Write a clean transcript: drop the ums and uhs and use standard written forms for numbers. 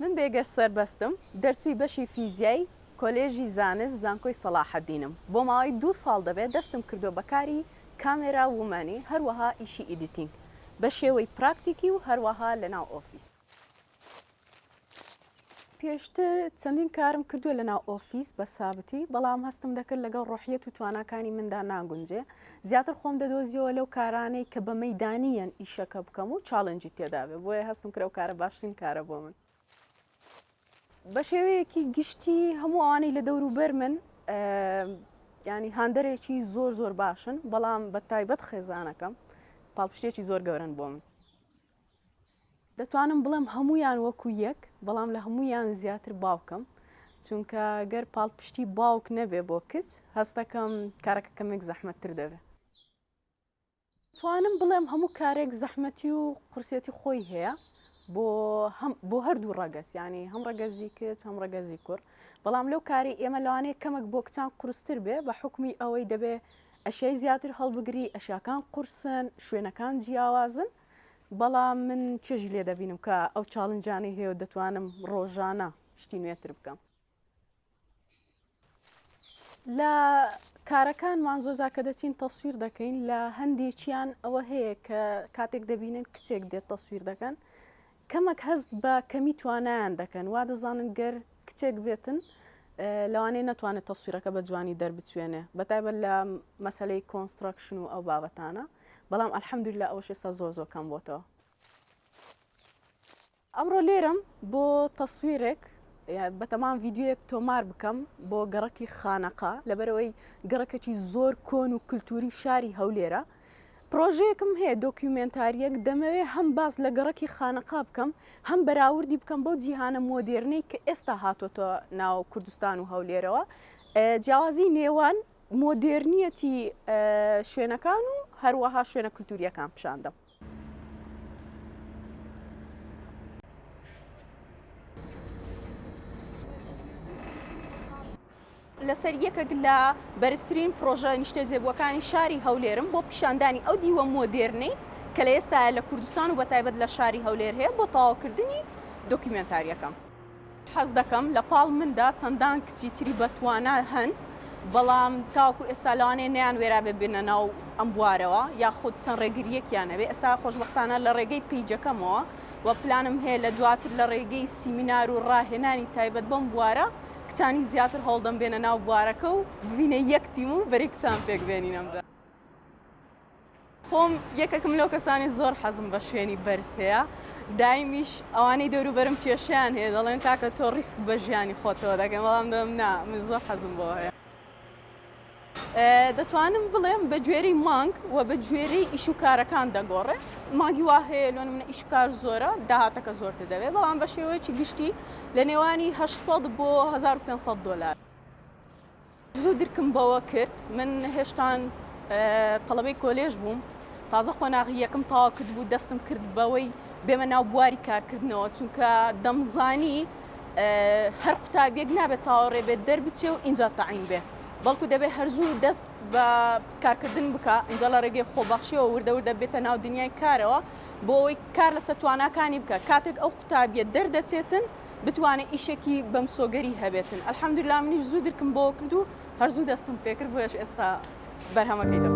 من بێگەشت سەربەستم دەرچووی بەشی فیزیایی کۆلێژی زانست زانکۆی سەلاحەدینم بۆ ماوەی 2 ساڵ دەبێت دەستم کردو بەکاری کامێرا ومانی هەروەها ئیشی ئیدیتینگ بە شێوەی پراکتیکی و هەروەها لەناو ئۆفیس. پێشتر چەندین کارم کردووە لەناو ئۆفیس بە سابتی بەڵام هەستم دەکرد لەگەڵ ڕۆحیەت و تواناکانی مندا ناگونجێ زیاتر خۆم دەدۆزیەوە لەو کارانەی کە بە مەیدانیەن ئیشەکە بکەم و چاڵنجی تێدابێ بۆیە هەستم کرد ئەو کارە باشترین کارە بۆ من. بە شێوەیەکی گشتی هەموو ئەوانەی لە دەوروبەر من ینی هاندەرێکی زۆر باشن بەڵام بە تایبەت خێزانەکەم پاڵپشتێکی زۆر گەورن بۆ من. دەتوانم بڵێم هەمویان وەکو یەک بەڵام لە هەمویان زیاتر باوکم چونکە گەر پاڵپشتی باوک نەبێ بۆ کچ هەستەکەم کارەکە کەمێک زەحمەتتر دەبێت. توانم بڵێم هەموو کارێک زەحمەتی و قورسێتی خۆی هەیە بۆ هەردوو ڕەگەز ینی هەم ڕەگەزی کچ هەم ڕەگەزی کوڕ بەڵام لەو کاری ئێمە لەوانەیە کەمێک بۆ کچان قورستر بێ بە حکمی ئەوەی دەبێ ئەشیای زیاتر هەڵبگری ئەشیاکان قورسن شوێنەکان جیاوازن بەڵام من چێژی لێ دەبینم کە ئەو چاڵنجانەی هەیە و دەتوانم ڕۆژانە شتی نوێتر بکەم. لە کارەکانمان زۆزا کە دەچین تەسویر دەکەین لە هەندێکیان ئەوە هەیە کە کاتێک دەبینن کچێک دێت تەسویر دەکەن کەمەک هەست بە کەمی توانایان دەکەن وا دەزانن گەر کچێک بێتن لەوانەیە نەتوانێت تەسویرەکە بە جوانی دەربچوێنێ بەتایبەت لە مەسەلەی کۆنستراکشن و ئەو بابەتانە بەڵام ئەلحەمدولیلا ئەوەش ئێستا زۆر کەم بۆتەوە. ئەمڕۆ لێرم بۆ تەسویرێک بەتەمان ڤیددیوەیەک تۆمار بکەم بۆ گەڕەکی خانەقا لەبەرەوەی گەڕەکەی زۆر کۆن و کولتوری شاری هەولێرە. پرۆژەیەکم هەیە دۆکیومنتاریەک دەمەوێت هەم باز لە گەڕەکی خانەقا بکەم هەم بەراوردی بکەم بۆ جیهانە مۆدێرنەی کە ئێستا هاتۆتە ناو کوردستان و هەولێرەوە جیاوازی نێوان مۆدێرنیەتی شوێنەکان و هەروەها شوێنە کولتوریەکان پیشاندەم. لەسەر یەکێک لە بەرزترین پرۆژە نیشتە جێبووەکانی شاری هەولێرم بۆ پیشاندانی ئەو دیوە مۆدێرنەی کە لە ئێستا لە کوردستان و بەتایبەت لە شاری هەولێر هەیە بۆ تەواوکردنی دۆکیومنتاریەکەم. حەز دەکەم لە پاڵ مندا چەندان کچی تری بەتوانە هەن بەڵام تاوەکو ئێستا لەوانەیە نەیان وێرابێ بێنە ناو ئەم بوارەوە یاخود چەند ڕێگریەکیانەوێ ئێستا خۆشبەختانە لە ڕێگەی پیجەکەمەوە و پلانم هەیە لە دواتر لە ڕێگەی سیمینار و ڕاهێنانی تایبەت بەم بوارە کچانی زیاتر هەڵدەم بێنە ناو بوارەکە و ببینە یەکتیم و بەرێ کچان پێک بێنین ئەمجا. خۆم یەکێکم لەو کەسانی زۆر حەزم بە شوێنی بەرز هەیە دایمیش ئەوانەی دەوروبەرم کێشیان هەیە دەڵێن کاکە تۆ ڕیسک بە ژیانی خۆتەوە دەکەم بەڵام دەم نا من زۆر حەزم بۆ هەیە. دەتوانم بڵێم بە گوێرەی مانگ و بە گوێرەی ئیش و کارەکان دەگۆڕێ مانگی وا هەیە لۆن منە ئیش و کار زۆرە داهاتەکە زۆرتر دەبێت بەڵام بە شێوەیەکی گشتی لە نێوانی 800 بۆ 1500 دلار. زوو درکم بەوە کرد من هێشتان تەڵەبەی کۆلێژ بووم تازە قۆناغی یەکەم تاوا کرد بوو دەستم کرد بەوەی بێمە ناو بواری کارکردنەوە چونکە دەمزانی هەر قوتابیەک نابێت چاوەڕێ بێت دەربچێ و ئینجا تەعین بێ بەڵکو دەبێت هەرزوو دەست بە کارکردن بکە ئینجا لە ڕێگەی خۆبەخشیەوە وردە بێتە ناو دنیای کارەوە بۆ ئەوەی کار لەسەر تواناکانی بکە کاتێک ئەو قوتابیە دەردەچێتن بتوانێت ئیشێکی بەم سۆگەری هەبێتن ئەلحەمدولیلا منیش زوو درکم بۆ کرد و هەرزوو دەستم پێکرد بۆیش ئێستا بەرهەمەکەی دەبم.